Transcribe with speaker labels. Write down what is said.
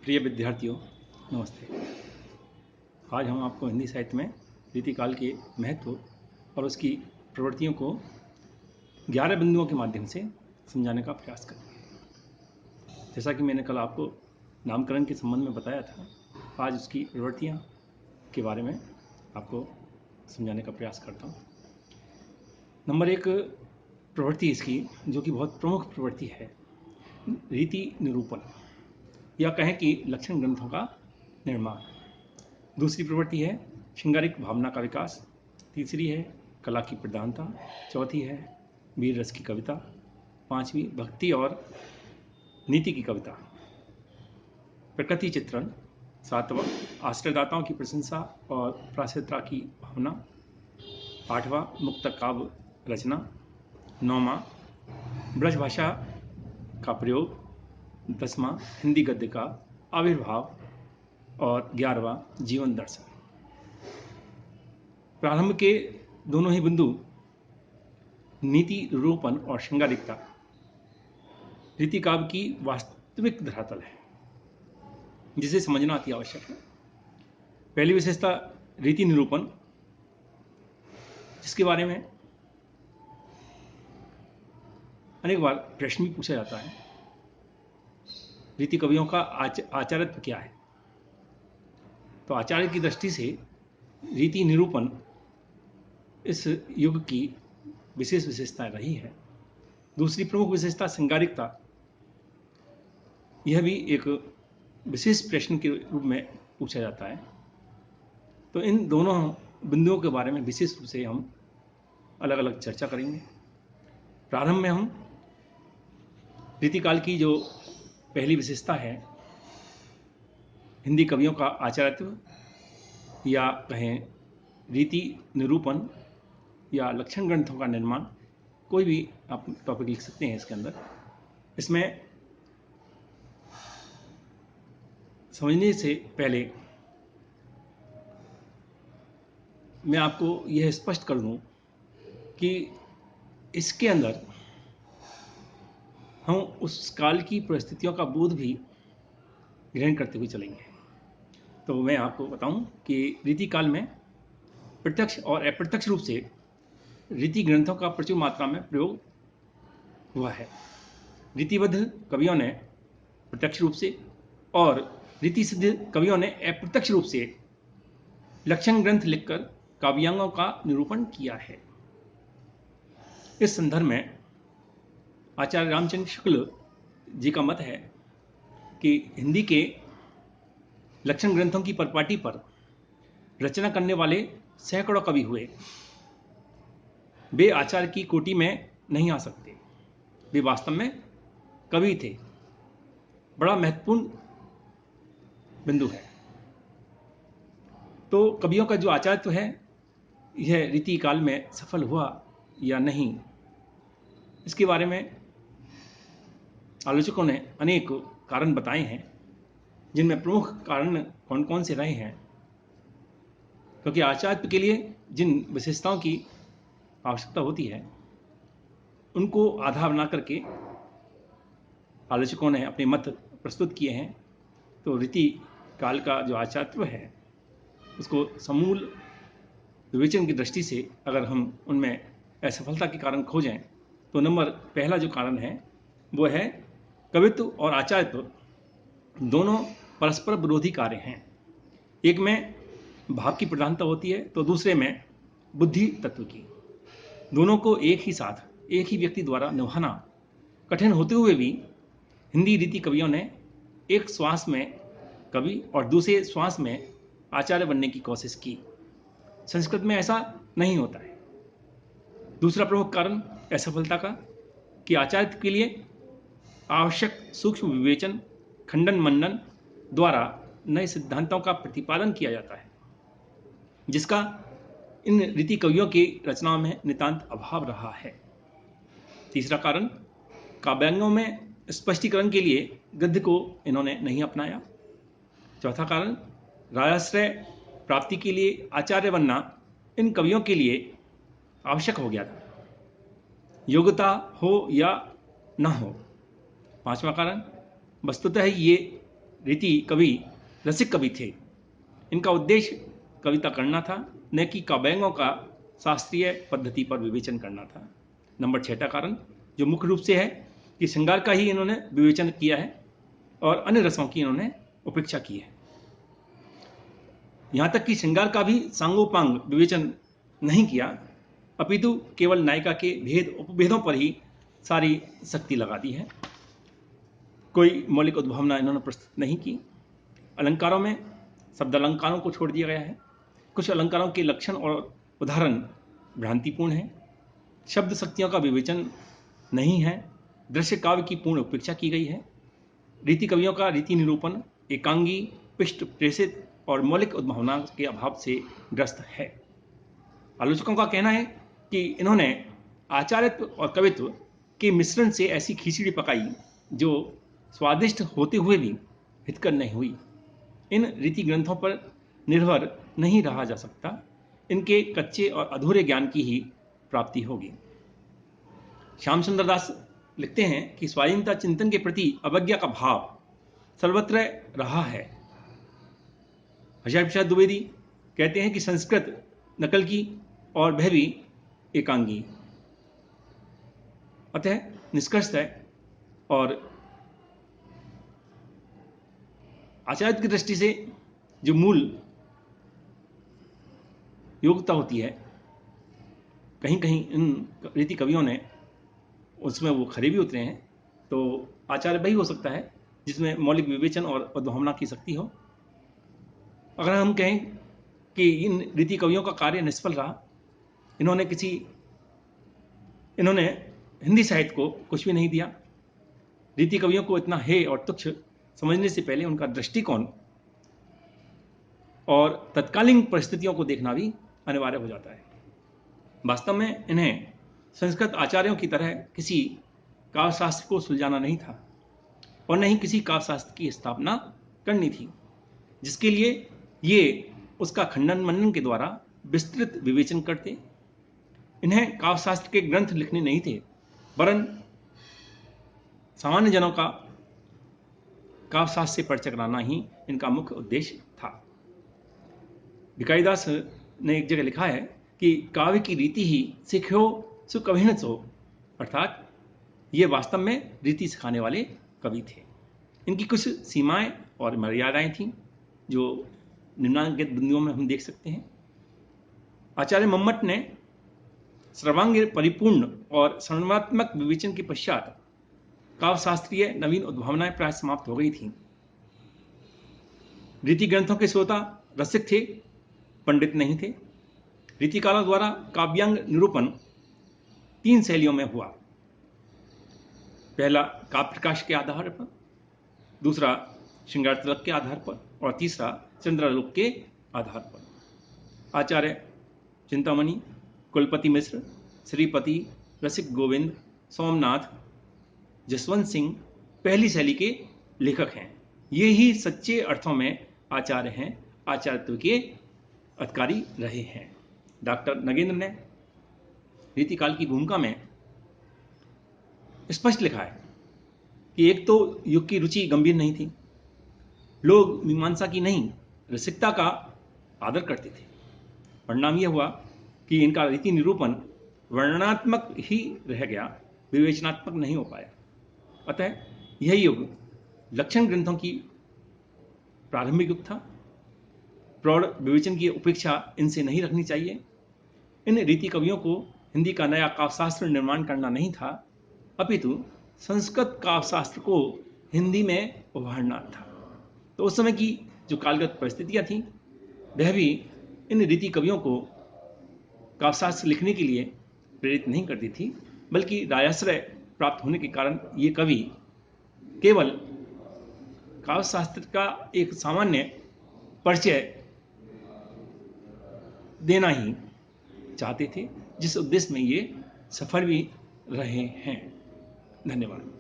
Speaker 1: प्रिय विद्यार्थियों, नमस्ते। आज हम आपको हिंदी साहित्य में रीतिकाल के महत्व और उसकी प्रवृत्तियों को 11 बिंदुओं के माध्यम से समझाने का प्रयास करेंगे। जैसा कि मैंने कल आपको नामकरण के संबंध में बताया था, आज उसकी प्रवृत्तियाँ के बारे में आपको समझाने का प्रयास करता हूँ। नंबर 1 प्रवृत्ति इसकी, जो कि बहुत प्रमुख प्रवृत्ति है, रीति निरूपण या कहें कि लक्षण ग्रंथों का निर्माण। दूसरी प्रवृत्ति है श्रृंगारिक भावना का विकास। तीसरी है कला की प्रधानता। चौथी है वीर रस की कविता। पांचवी भक्ति और नीति की कविता। प्रकृति चित्रण। सातवां आश्रयदाताओं की प्रशंसा और प्राश्रिता की भावना। आठवां मुक्त काव्य रचना। नौवां ब्रज भाषा का प्रयोग। 10वां हिंदी गद्य का आविर्भाव और 11वां जीवन दर्शन। प्रारंभ के दोनों ही बिंदु नीति निरूपण और श्रृंगारिकता रीति काव्य की वास्तविक धरातल है, जिसे समझना अति आवश्यक है। पहली विशेषता रीति निरूपण, जिसके बारे में अनेक बार प्रश्न भी पूछा जाता है। रीति कवियों का आचार्यत्व क्या है? तो आचार्य की दृष्टि से रीति निरूपण इस युग की विशेष विशेषता रही है। दूसरी प्रमुख विशेषता श्रृंगारिकता, यह भी एक विशेष प्रश्न के रूप में पूछा जाता है। तो इन दोनों बिंदुओं के बारे में विशेष रूप से हम अलग अलग चर्चा करेंगे। प्रारंभ में हम रीतिकाल की जो पहली विशेषता है, हिंदी कवियों का आचार्यत्व या कहें रीति निरूपण या लक्षण ग्रंथों का निर्माण, कोई भी आप टॉपिक लिख सकते हैं इसके अंदर। इसमें समझने से पहले मैं आपको यह स्पष्ट कर दूं कि इसके अंदर हम उस काल की परिस्थितियों का बोध भी ग्रहण करते हुए चलेंगे। तो मैं आपको बताऊं कि रीति काल में प्रत्यक्ष और अप्रत्यक्ष रूप से रीति ग्रंथों का प्रचुर मात्रा में प्रयोग हुआ है। रीतिबद्ध कवियों ने प्रत्यक्ष रूप से और रीति सिद्ध कवियों ने अप्रत्यक्ष रूप से लक्षण ग्रंथ लिखकर काव्यांगों का निरूपण किया है। इस संदर्भ में आचार्य रामचंद्र शुक्ल जी का मत है कि हिंदी के लक्षण ग्रंथों की परिपाटी पर रचना करने वाले सैकड़ों कवि हुए। वे आचार्य की कोटि में नहीं आ सकते, वे वास्तव में कवि थे। बड़ा महत्वपूर्ण बिंदु है। तो कवियों का जो आचार्यत्व है, यह रीति काल में सफल हुआ या नहीं, इसके बारे में आलोचकों ने अनेक कारण बताए हैं, जिनमें प्रमुख कारण कौन कौन से रहे हैं। क्योंकि आचार्यत्व के लिए जिन विशेषताओं की आवश्यकता होती है, उनको आधार बना करके आलोचकों ने अपने मत प्रस्तुत किए हैं। तो रीति काल का जो आचार्यत्व है, उसको समूल विवेचन की दृष्टि से अगर हम उनमें असफलता के कारण खोजें, तो नंबर पहला जो कारण है वो है कवित्व और आचार्यत्व दोनों परस्पर विरोधी कार्य हैं। एक में भाव की प्रधानता होती है, तो दूसरे में बुद्धि तत्व की। दोनों को एक ही साथ एक ही व्यक्ति द्वारा निभाना कठिन होते हुए भी हिंदी रीति कवियों ने एक श्वास में कवि और दूसरे श्वास में आचार्य बनने की कोशिश की। संस्कृत में ऐसा नहीं होता है। दूसरा प्रमुख कारण असफलता का, कि आचार्य के लिए आवश्यक सूक्ष्म विवेचन, खंडन मंडन द्वारा नए सिद्धांतों का प्रतिपादन किया जाता है, जिसका इन रीति कवियों की रचनाओं में नितांत अभाव रहा है। तीसरा कारण, काव्यांगों में स्पष्टीकरण के लिए गद्य को इन्होंने नहीं अपनाया। चौथा कारण, राजाश्रय प्राप्ति के लिए आचार्य बनना इन कवियों के लिए आवश्यक हो गया था, योग्यता हो या न हो। पांचवा कारण, वस्तुतः ये रीति कवि रसिक कवि थे। इनका उद्देश्य कविता करना था, न कि काव्यांगों का शास्त्रीय पद्धति पर विवेचन करना था। नंबर 6 का कारण जो मुख्य रूप से है कि श्रृंगार का ही इन्होंने विवेचन किया है और अन्य रसों की इन्होंने उपेक्षा की है। यहां तक कि श्रृंगार का भी सांगोपांग विवेचन नहीं किया, अपितु केवल नायिका के भेद उपभेदों पर ही सारी शक्ति लगा दी है। कोई मौलिक उद्भावना इन्होंने प्रस्तुत नहीं की। अलंकारों में शब्द अलंकारों को छोड़ दिया गया है। कुछ अलंकारों के लक्षण और उदाहरण भ्रांतिपूर्ण हैं। शब्द शक्तियों का विवेचन नहीं है। दृश्य काव्य की पूर्ण उपेक्षा की गई है। रीति कवियों का रीति निरूपण एकांगी, पृष्ठ प्रेषित और मौलिक उद्भावना के अभाव से ग्रस्त है। आलोचकों का कहना है कि इन्होंने आचार्यत्व और कवित्व के मिश्रण से ऐसी खिचड़ी पकाई जो स्वादिष्ट होते हुए भी हितकर नहीं हुई। इन रीति ग्रंथों पर निर्भर नहीं रहा जा सकता। इनके कच्चे और अधूरे ज्ञान की ही प्राप्ति होगी। श्याम सुंदर दास लिखते हैं कि स्वाधीनता चिंतन के प्रति अवज्ञा का भाव सर्वत्र रहा है। हजारी प्रसाद द्विवेदी कहते हैं कि संस्कृत नकल की और वह भी एकांगी। अतः निष्कर्ष है और आचार्य की दृष्टि से जो मूल योग्यता होती है, कहीं कहीं इन रीति कवियों ने उसमें वो खरे भी उतरे हैं। तो आचार्य वही हो सकता है जिसमें मौलिक विवेचन और उद्भावना की शक्ति हो। अगर हम कहें कि इन रीति कवियों का कार्य निष्फल रहा, इन्होंने हिंदी साहित्य को कुछ भी नहीं दिया। रीति कवियों को इतना हेय और तुच्छ समझने से पहले उनका दृष्टिकोण और तत्कालीन परिस्थितियों को देखना भी अनिवार्य हो जाता है। वास्तव में इन्हें संस्कृत आचार्यों की तरह किसी काव्यशास्त्र को सुलझाना नहीं था और न ही किसी काव्यशास्त्र की स्थापना करनी थी, जिसके लिए ये उसका खंडन मनन के द्वारा विस्तृत विवेचन करते। इन्हें काव्यशास्त्र के ग्रंथ लिखने नहीं थे, वरन सामान्य जनों का काव्यशास्त्र से परिचय कराना ही इनका मुख्य उद्देश्य था। भिखारीदास ने एक जगह लिखा है कि काव्य की रीति ही सिख्यो सुकविन सो, अर्थात ये वास्तव में रीति सिखाने वाले कवि थे। इनकी कुछ सीमाएं और मर्यादाएं थीं जो निम्नांकित बिंदुओं में हम देख सकते हैं। आचार्य मम्मट ने सर्वांग परिपूर्ण और सर्वनात्मक विवेचन के पश्चात काव्यशास्त्रीय नवीन उद्भावनाएं प्राय समाप्त हो गई थीं। रीति ग्रंथों के श्रोता रसिक थे, पंडित नहीं थे। रीतिकारों द्वारा काव्यांग निरूपण 3 शैलियों में हुआ। पहला काव्य प्रकाश के आधार पर, दूसरा श्रृंगार तिलक के आधार पर और तीसरा चंद्रालोक के आधार पर। आचार्य चिंतामणि, कुलपति मिश्र, श्रीपति, रसिक गोविंद, सोमनाथ, जसवंत सिंह पहली शैली के लेखक हैं। ये ही सच्चे अर्थों में आचार्य हैं, आचार्यत्व के अधिकारी रहे हैं। डॉक्टर नगेंद्र ने रीतिकाल की भूमिका में स्पष्ट लिखा है कि एक तो युग की रुचि गंभीर नहीं थी, लोग मीमांसा की नहीं रसिकता का आदर करते थे। परिणाम यह हुआ कि इनका रीति निरूपण वर्णनात्मक ही रह गया, विवेचनात्मक नहीं हो पाया। अतः यह युग लक्षण ग्रंथों की प्रारंभिक युग था। प्रौढ़ विवेचन की उपेक्षा इनसे नहीं रखनी चाहिए। इन रीति कवियों को हिंदी का नया काव्यशास्त्र निर्माण करना नहीं था, अपितु संस्कृत काव्यशास्त्र को हिंदी में उभारना था। तो उस समय की जो कालगत परिस्थितियां थीं, वह भी इन रीति कवियों को काव्यशास्त्र लिखने के लिए प्रेरित नहीं करती थी, बल्कि राजाश्रय प्राप्त होने के कारण ये कवि केवल काव्यशास्त्र का एक सामान्य परिचय देना ही चाहते थे, जिस उद्देश्य में ये सफल भी रहे हैं। धन्यवाद।